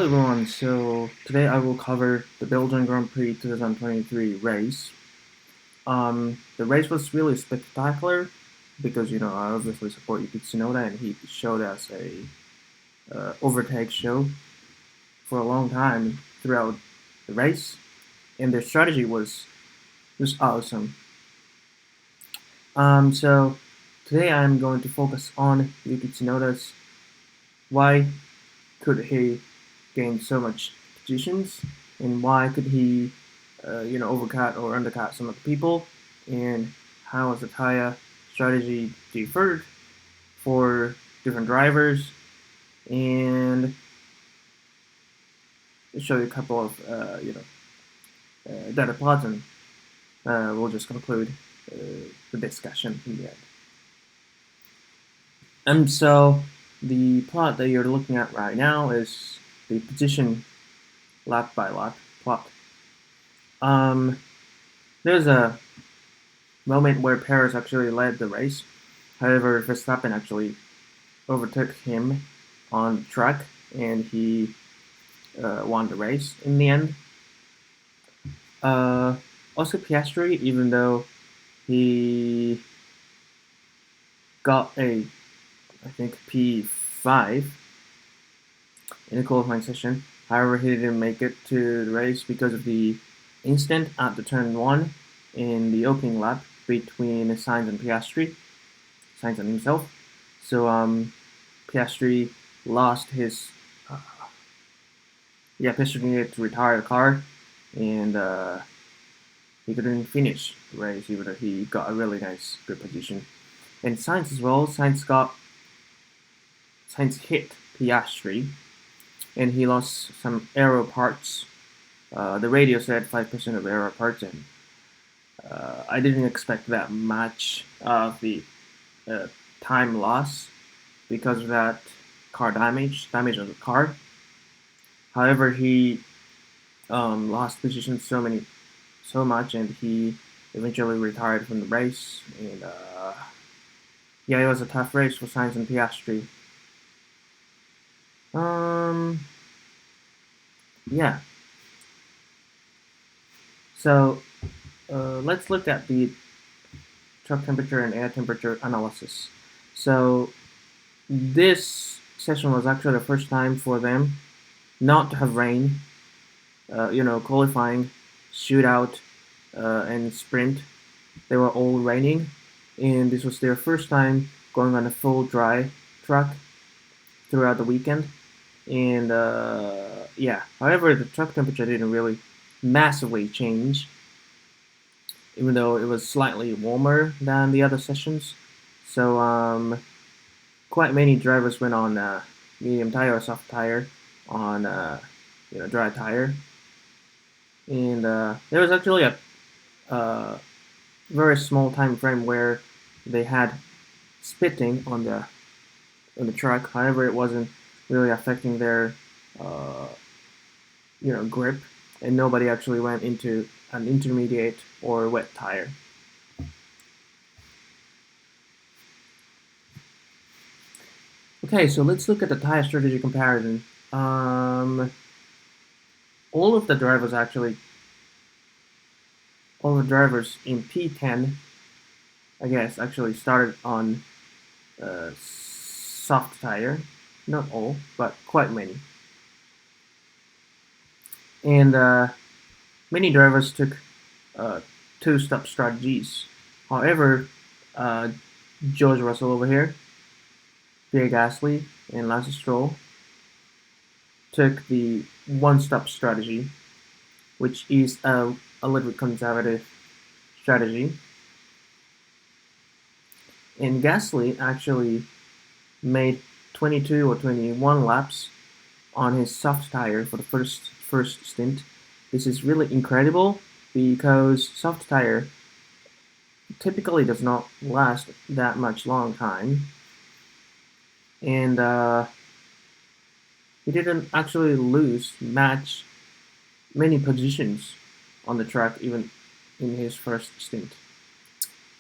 Hello everyone, so today I will cover the Belgian Grand Prix 2023 race. The race was really spectacular because I obviously support Yuki and he showed us a overtake show for a long time throughout the race, and their strategy was just awesome. So today I'm going to focus on Yuki Tsunoda's why could he gain so much positions, and why could he, overcut or undercut some of the people, and how is the Tyre strategy differed for different drivers, and show you a couple of, data plots, and we'll just conclude the discussion in the end. So the plot that you're looking at right now is the position lap by lap plot. There's a moment where Perez actually led the race. However, Verstappen actually overtook him on the track, and he won the race in the end. Also, Piastri, even though he got I think P5 in the qualifying session. However, he didn't make it to the race because of the incident at the turn 1 in the opening lap between Sainz and Piastri, Sainz and himself. So Piastri lost his. Piastri needed to retire the car, and he couldn't finish the race even though he got a really nice good position. And Sainz as well. Sainz hit Piastri, and he lost some aero parts. The radio said 5% of aero parts, and I didn't expect that much of the time loss because of that car damage on the car. However, he lost position so much, and he eventually retired from the race. And it was a tough race for Sainz and Piastri. So let's look at the truck temperature and air temperature analysis. So this session was actually the first time for them not to have rain. Qualifying, shootout, and sprint, they were all raining, and this was their first time going on a full dry track throughout the weekend. And however, the truck temperature didn't really massively change, even though it was slightly warmer than the other sessions. So quite many drivers went on medium tire or soft tire on dry tire, and there was actually a very small time frame where they had spitting on the track. However, it wasn't really affecting their grip, and nobody actually went into an intermediate or wet tire. Okay, so let's look at the tire strategy comparison. All the drivers in P10, I guess, actually started on soft tire. Not all, but quite many. And many drivers took two-stop strategies. However, George Russell over here, Pierre Gasly, and Lance Stroll took the one-stop strategy, which is a little bit conservative strategy. And Gasly actually made 22 or 21 laps on his soft tire for the first stint. This is really incredible because soft tire typically does not last that much long time, and he didn't actually lose many positions on the track even in his first stint.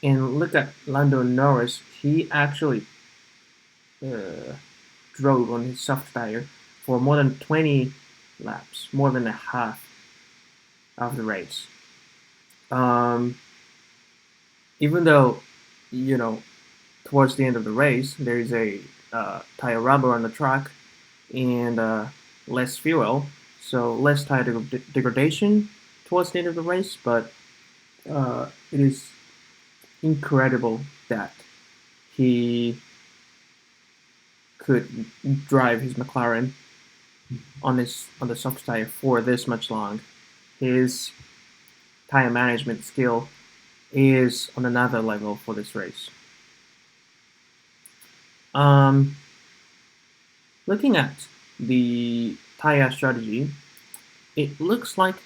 And look at Lando Norris. He actually drove on his soft tire for more than 20 laps, more than a half of the race. Um, Even though, you know, towards the end of the race, there is a tire rubber on the track and less fuel, so less tire degradation towards the end of the race. But it is incredible that he could drive his McLaren on the soft tire for this much long. His tire management skill is on another level for this race. Um, Looking at the tire strategy, it looks like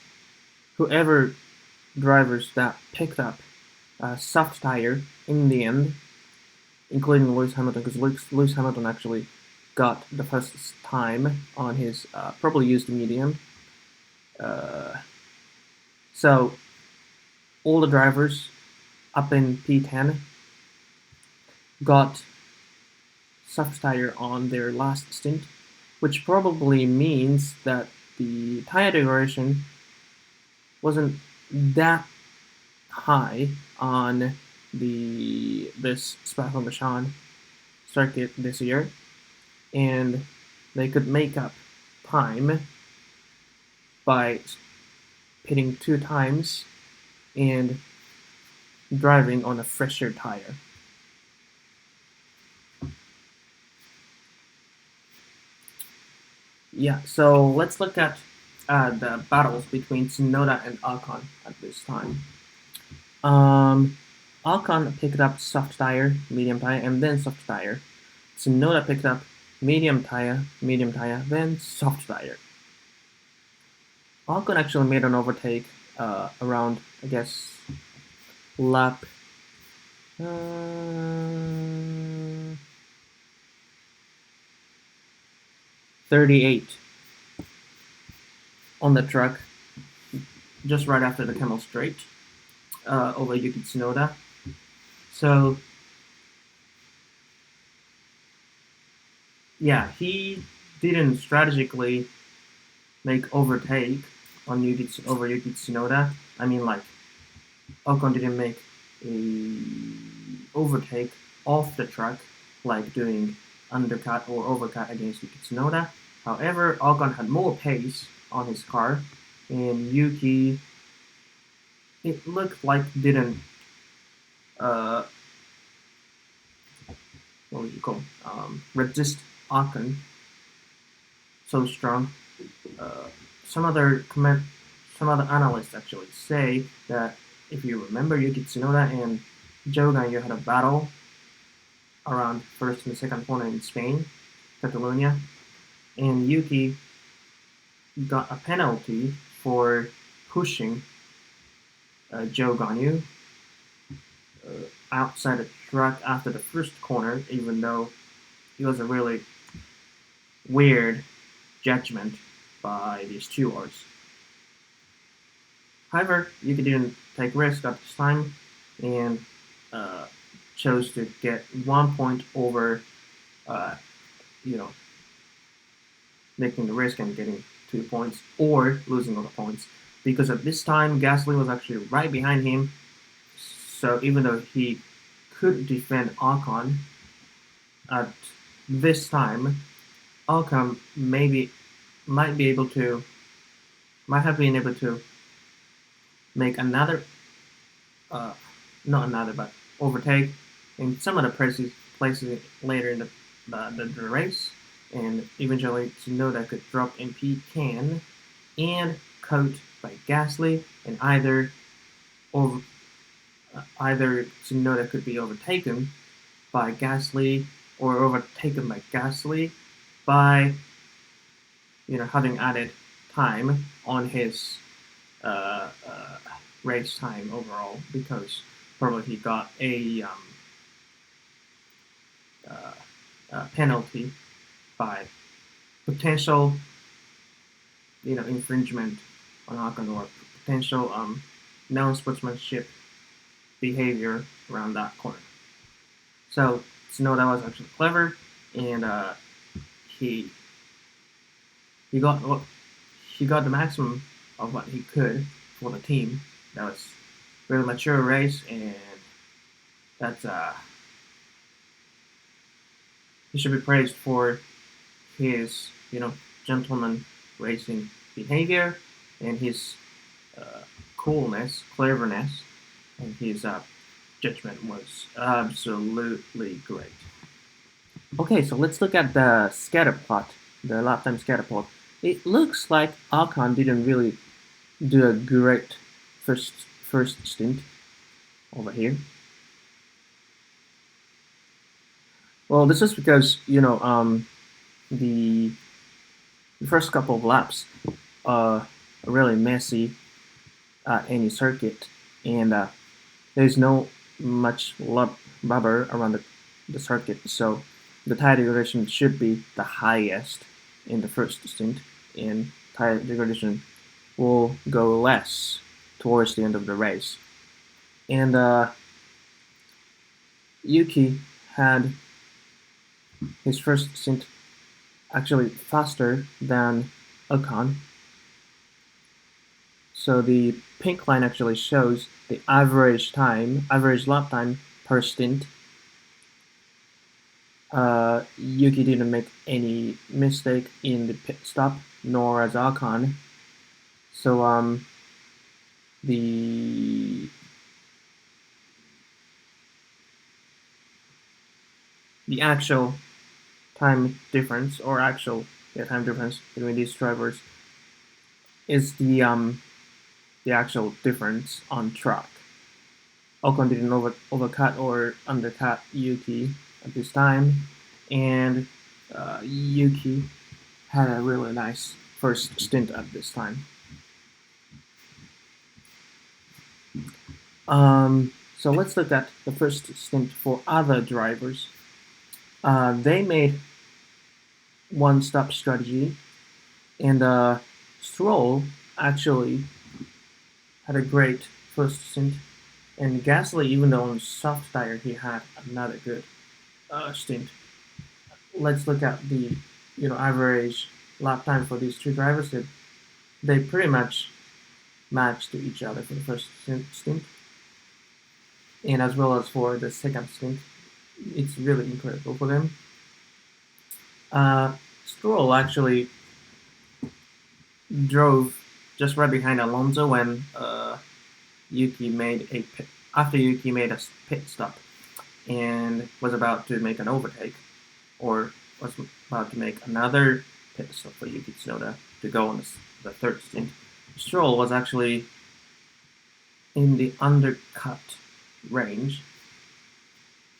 whoever drivers that picked up a soft tire in the end, including Lewis Hamilton, because Lewis Hamilton actually got the first time on his probably used medium. Uh, so all the drivers up in P10 got soft tire on their last stint, which probably means that the tire degradation wasn't that high on this Spa-Francorchamps circuit this year, and they could make up time by pitting 2 times and driving on a fresher tire. Yeah, so let's look at the battles between Tsunoda and Ocon at this time. Ocon picked up soft tire, medium tire, and then soft tire. Tsunoda picked up medium tire, then soft tire. Ocon actually made an overtake around, I guess, lap 38 on the truck, just right after the Camel Straight, over Yuki Tsunoda. So, yeah, he didn't strategically make overtake on over Yuki Tsunoda. I mean, like, Ocon didn't make a overtake off the track, like doing undercut or overcut against Yuki Tsunoda. However, Ocon had more pace on his car, and Yuki, it looked like didn't what would you call resist Ocon so strong. Uh, some other analysts actually say that if you remember Yuki Tsunoda and Zhou Guanyu had a battle around first and second corner in Spain, Catalonia, and Yuki got a penalty for pushing Zhou Guanyu outside the track after the first corner, even though it was a really weird judgment by the stewards. However, Yuki didn't take risks at this time and chose to get 1 point over, you know, making the risk and getting 2 points or losing all the points. Because at this time, Gasly was actually right behind him. So even though he could defend Ocon at this time, Ocon might have been able to make another, not another, but overtake in some of the places later in the race, and eventually Tsunoda could drop in P10 and caught by Gasly, and either Tsunoda could be overtaken by Gasly or overtaken by Gasly by having added time on his race time overall, because probably he got a penalty by potential infringement on Ocon or potential non-sportsmanship behavior around that corner. So Tsunoda was actually clever, and he got he got the maximum of what he could for the team. That was really mature race, and that's he should be praised for his gentleman racing behavior and his uh, coolness, cleverness, and his judgment was absolutely great. Okay, so let's look at the scatter plot, the lap time scatter plot. It looks like Ocon didn't really do a great first stint over here. Well, this is because the first couple of laps are really messy at any circuit, and there's no much rubber around the circuit, so the tire degradation should be the highest in the first stint, and tire degradation will go less towards the end of the race. And Yuki had his first stint actually faster than Ocon. So the pink line actually shows the average lap time per stint. Yuki didn't make any mistake in the pit stop, nor as Ocon. So the actual time difference between these drivers is the actual difference on track. Ocon didn't overcut or undercut Yuki at this time, and Yuki had a really nice first stint at this time. So let's look at the first stint for other drivers. They made one-stop strategy, and Stroll actually had a great first stint. And Gasly, even though on soft tire, he had another good stint. Let's look at the average lap time for these two drivers. They pretty much matched each other for the first stint, and as well as for the second stint. It's really incredible for them. Stroll actually drove just right behind Alonso when Yuki made a pit stop and was about to make an overtake, or was about to make another pit stop for Yuki Tsunoda to go on the third stint. Stroll was actually in the undercut range.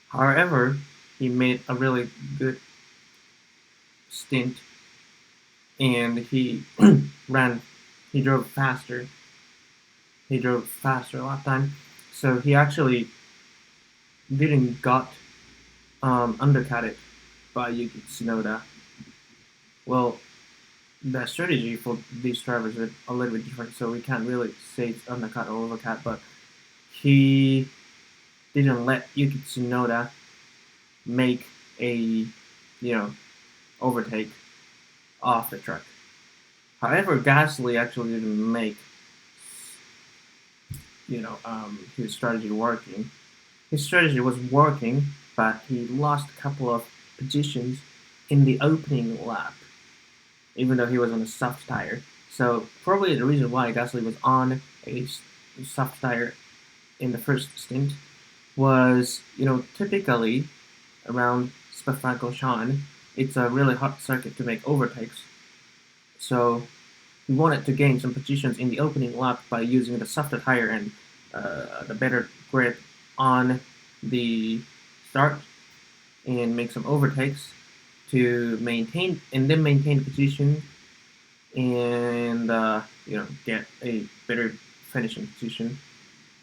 However, he made a really good stint, and he drove faster. He drove faster lap time, so he actually didn't got undercutted by Yuki Tsunoda. Well, the strategy for these drivers is a little bit different, so we can't really say it's undercut or overcut, but he didn't let Yuki Tsunoda make a overtake off the track. However, Gasly actually didn't make his strategy working. His strategy was working, but he lost a couple of positions in the opening lap, even though he was on a soft tire. So probably the reason why Gasly was on a soft tire in the first stint was, typically around Spa-Francorchamps, it's a really hot circuit to make overtakes. So he wanted to gain some positions in the opening lap by using the softer tire and the better grip on the start, and make some overtakes to maintain position, and get a better finishing position.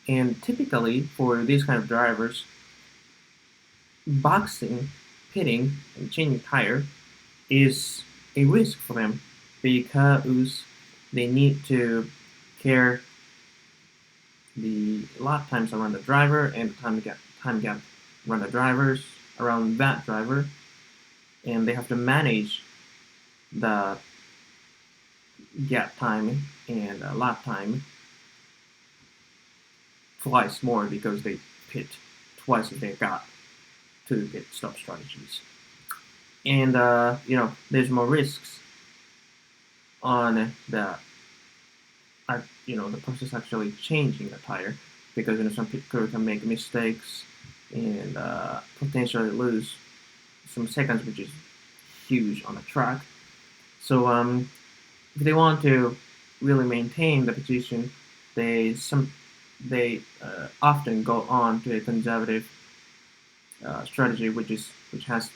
And typically for these kind of drivers, boxing, pitting, and changing tire is a risk for them, because they need to care the lap times around the driver and the time gap around the drivers around that driver, and they have to manage the gap time and lap time twice more because they pit twice as they got to pit stop strategies. And there's more risks on the the process actually changing the tire because some pit crew can make mistakes and potentially lose some seconds, which is huge on a track. So if they want to really maintain the position, they often go on to a conservative strategy, which has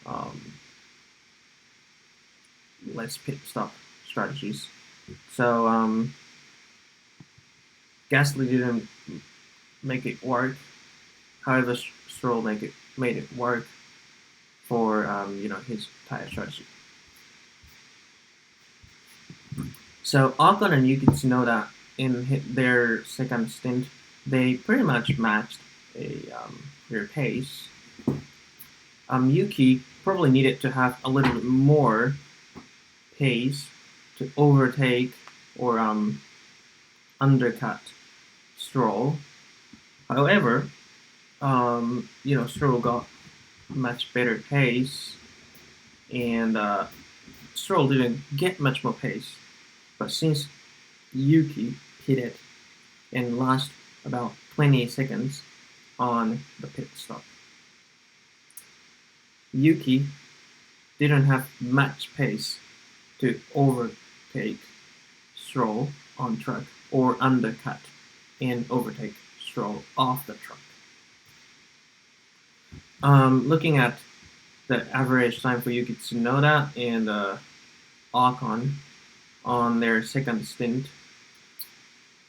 um, less pit stop strategies. So Gasly didn't make it work. However, Stroll made it work for his tire strategy. So Ocon and Yuki Tsunoda in their second stint, they pretty much matched their pace. Yuki probably needed to have a little bit more pace to overtake or undercut Stroll. However, Stroll got much better pace, and Stroll didn't get much more pace. But since Yuki hit it and lost about 20 seconds on the pit stop, Yuki didn't have much pace to overtake Stroll on track or undercut and overtake Stroll off the track. Looking at the average time for Yuki Tsunoda and Ocon on their second stint,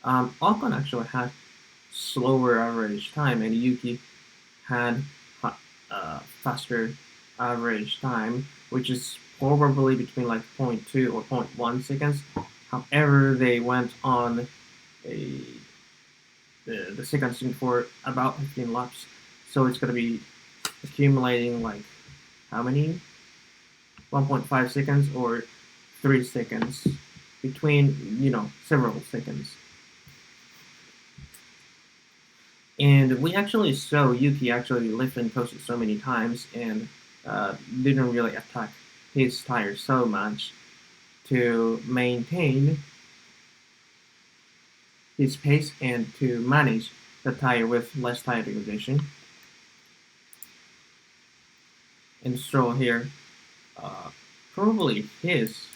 Ocon actually had slower average time, and Yuki had faster average time, which is probably between like 0.2 or 0.1 seconds. However, they went on the second stint for about 15 laps, so it's going to be accumulating like how many? 1.5 seconds or 3 seconds between several seconds. And we actually saw Yuki actually lift and coast it so many times and didn't really attack his tire so much to maintain his pace and to manage the tire with less tire degradation. And Stroll here, probably his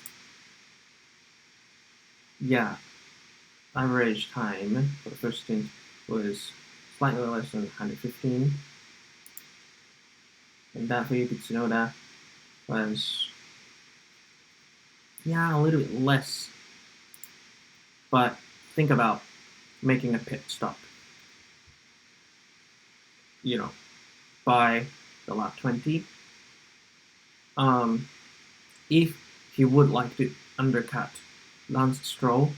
average time for the first stint was slightly less than 115. And that for Yuki Tsunoda was a little bit less. But think about making a pit stop. By the lap 20. If he would like to undercut Lance Stroll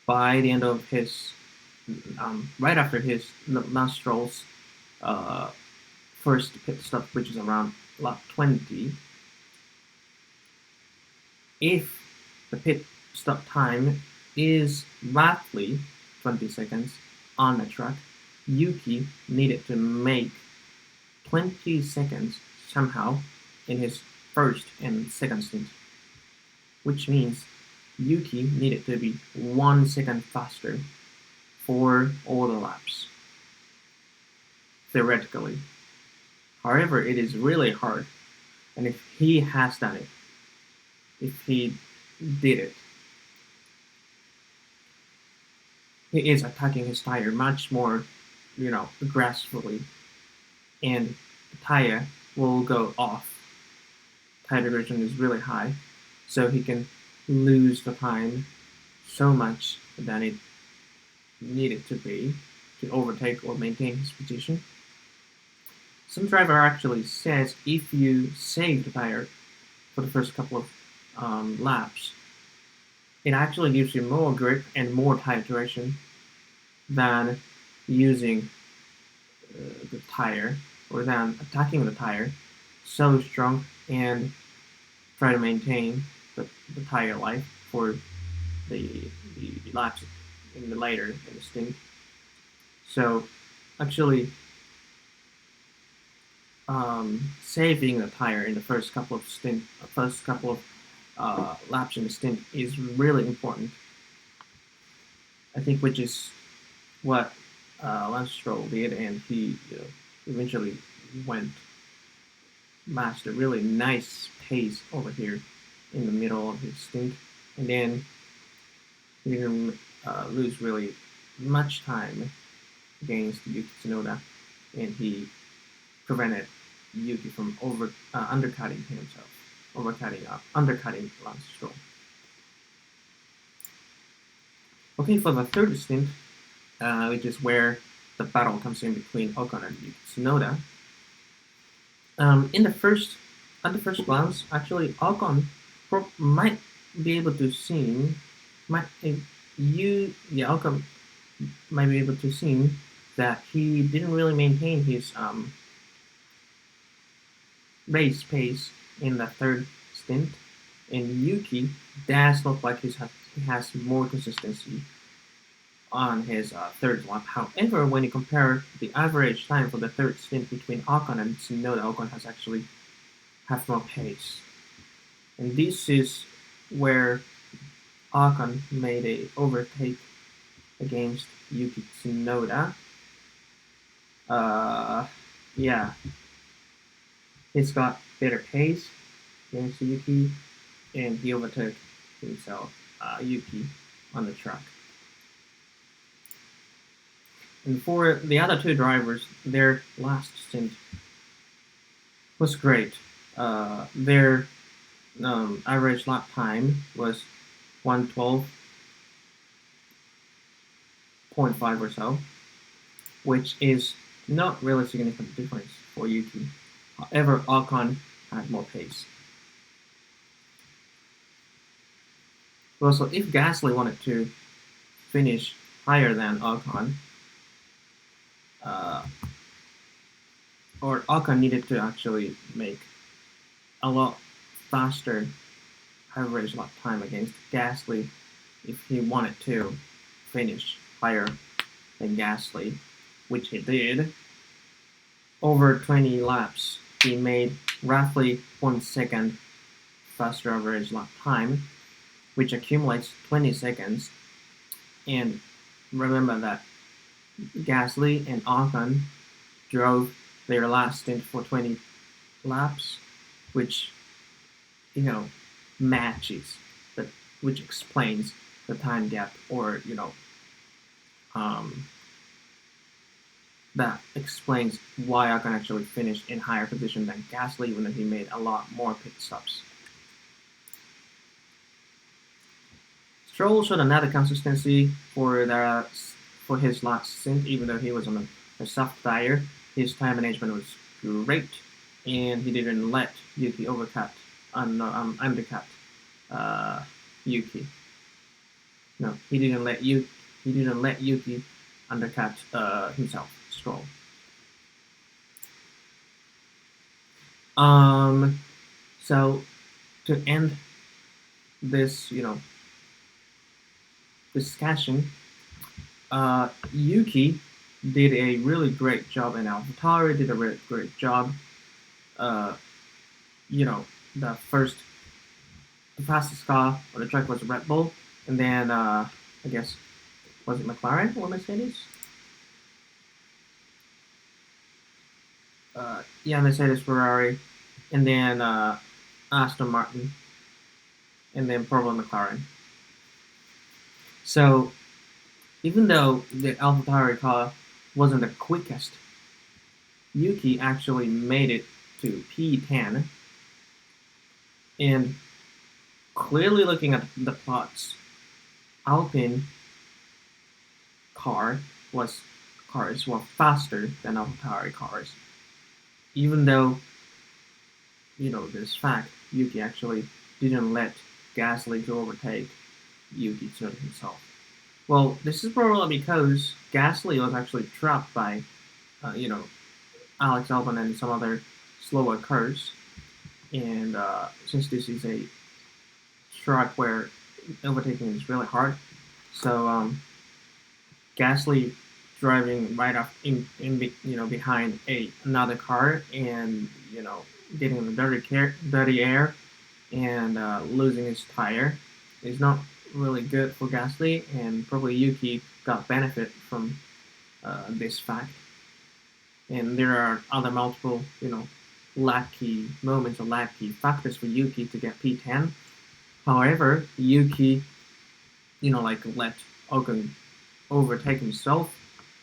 by the end of his, right after his Lance Stroll's first pit stop, which is around lap 20, if the pit stop time is roughly 20 seconds on the track, Yuki needed to make 20 seconds somehow in his first and second stint, which means Yuki needed to be 1 second faster for all the laps, theoretically. However, it is really hard, and if he has done it, if he did it, he is attacking his tire much more, aggressively, and the tire will go off. Tire degradation is really high, so he can lose the time so much than it needed to be to overtake or maintain his position. Some driver actually says if you save the tire for the first couple of laps, it actually gives you more grip and more tire duration than using the tire or than attacking the tire so strong and try to maintain the tire life for the laps in the later in the stint. So actually, saving the tire in the first couple of laps in the stint is really important. I think, which is what Lance Stroll did, and he eventually went mastered really nice pace over here in the middle of his stint, and then he didn't lose really much time against Yuki Tsunoda, and he prevented Yuki from undercutting himself, undercutting Lance Stroll. Okay, for the third stint, which is where the battle comes in between Ocon and Yuki Tsunoda. In the first, at the first glance, actually, Ocon might be able to see, Ocon might be able to see that he didn't really maintain his race pace in the third stint, and Yuki does look like he has more consistency on his third lap. However, when you compare the average time for the third stint between Ocon and Tsunoda, Ocon has actually have more pace. And this is where Ocon made a overtake against Yuki Tsunoda. Yeah, he's got better pace against Yuki, and he overtook himself, Yuki, on the track. And for the other two drivers, their last stint was great. Their average lap time was 112.5 or so, which is not really significant difference for Yuki. However, Ocon had more pace. Well, so if Gasly wanted to finish higher than Ocon, or Ocon needed to actually make a lot faster average lap time against Gasly if he wanted to finish higher than Gasly, which he did. Over 20 laps, he made roughly 1 second faster average lap time, which accumulates 20 seconds. And remember that Gasly and Ocon drove their last stint for 20 laps, which matches, but which explains the time gap, or that explains why Ocon actually finished in higher position than Gasly, even though he made a lot more pit stops. Stroll showed another consistency for his last stint, even though he was on a soft tire. His time management was great, and he didn't let Yuki undercut Yuki. No, he didn't let Yuki undercut himself, Stroll. So to end this, discussion, Yuki did a really great job, and AlphaTauri did a really great job. The fastest car on the track was Red Bull, and then I guess, was it McLaren or Mercedes? Mercedes, Ferrari, and then Aston Martin, and then probably McLaren. So even though the AlphaTauri car wasn't the quickest, Yuki actually made it to P10, and clearly looking at the plots, Alpine cars were faster than AlphaTauri cars, even though this fact, Yuki actually didn't let Gasly to overtake Yuki Tsunoda himself. Well, this is probably because Gasly was actually trapped by, Alex Albon and some other slower cars, and since this is a track where overtaking is really hard. So Gasly driving right up behind another car, and getting the dirty air, and losing his tire is not really good for Gasly, and probably Yuki got benefit from this fact. And there are other multiple lucky moments or lucky factors for Yuki to get P10. However, Yuki let Ocon overtake himself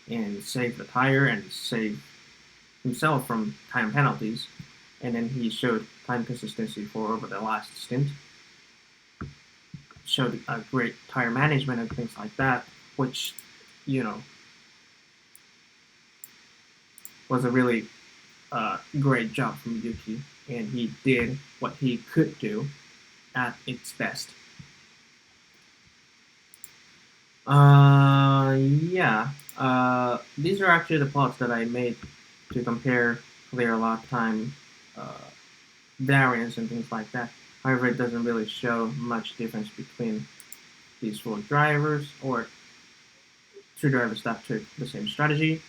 and save the tire and save himself from time penalties. And then he showed time consistency for over the last stint. Showed a great tire management and things like that, which, was a really great job from Yuki. And he did what he could do at its best. Yeah. These are actually the plots that I made to compare their lap time variance and things like that. However, it doesn't really show much difference between these four drivers or two drivers that took the same strategy.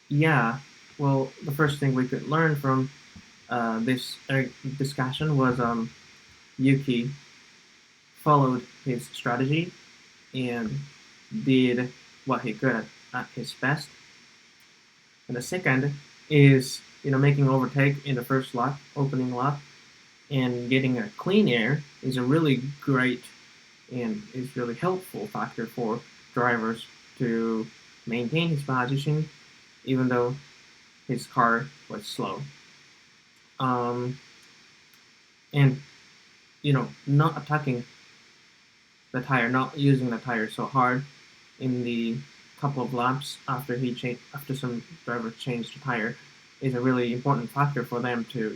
Yeah. Well, the first thing we could learn from this discussion was Yuki followed his strategy and did what he could at his best. And the second is making overtake in the first lap, opening lap, and getting a clean air is a really great and is really helpful factor for drivers to maintain his position, even though his car was slow. And not attacking the tire, not using the tire so hard in the couple of laps after some drivers changed the tire is a really important factor for them to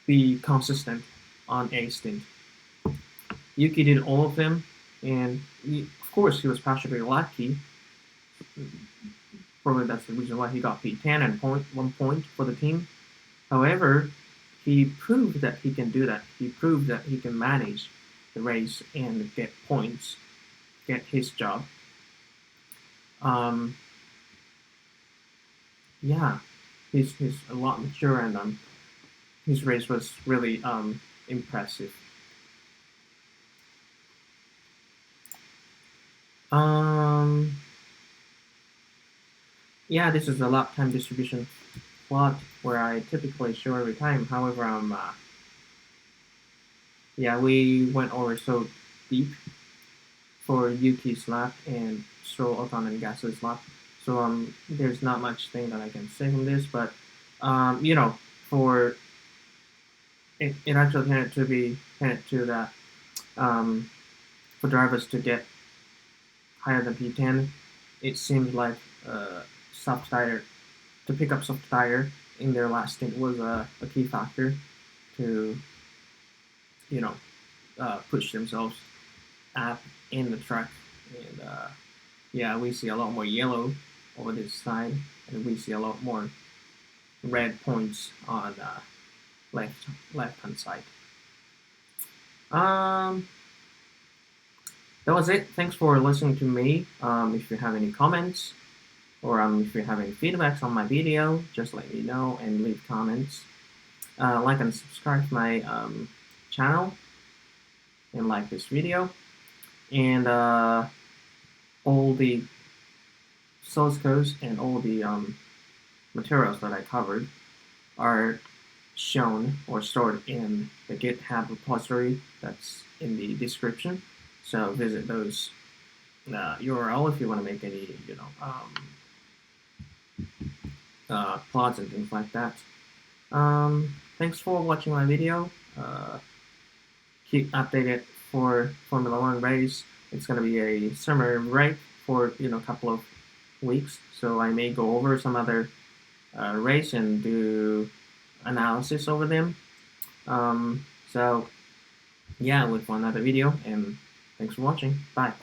be consistent on a stint. Yuki did all of them, and of course he was partially lucky. Probably that's the reason why he got P10 and 1 point for the team. However, he proved that he can do that. He proved that he can manage the race and get points, get his job. Yeah, he's a lot mature, and his race was really impressive. Yeah, this is a lap time distribution plot where I typically show every time. However, yeah, we went over so deep for Yuki's lap and Stroll, Ocon, and Gasly's lap. So there's not much thing that I can say from this, but for it actually tended to that for drivers to get higher than P10, it seems like soft tire to pick up soft tire in their last stint was a key factor to push themselves up in the track. And yeah, we see a lot more yellow over this side, and we see a lot more red points on left hand side. That was it. Thanks for listening to me. If you have any comments or if you have any feedbacks on my video, just let me know and leave comments. Like and subscribe to my channel and like this video. And all the source codes and all the materials that I covered are shown or stored in the GitHub repository that's in the description. So visit those URL if you want to make any plots and things like that. Thanks for watching my video. Keep updated for Formula 1 race. It's going to be a summer break for a couple of weeks, so I may go over some other race and do analysis over them. So yeah, wait for another video, and thanks for watching. Bye.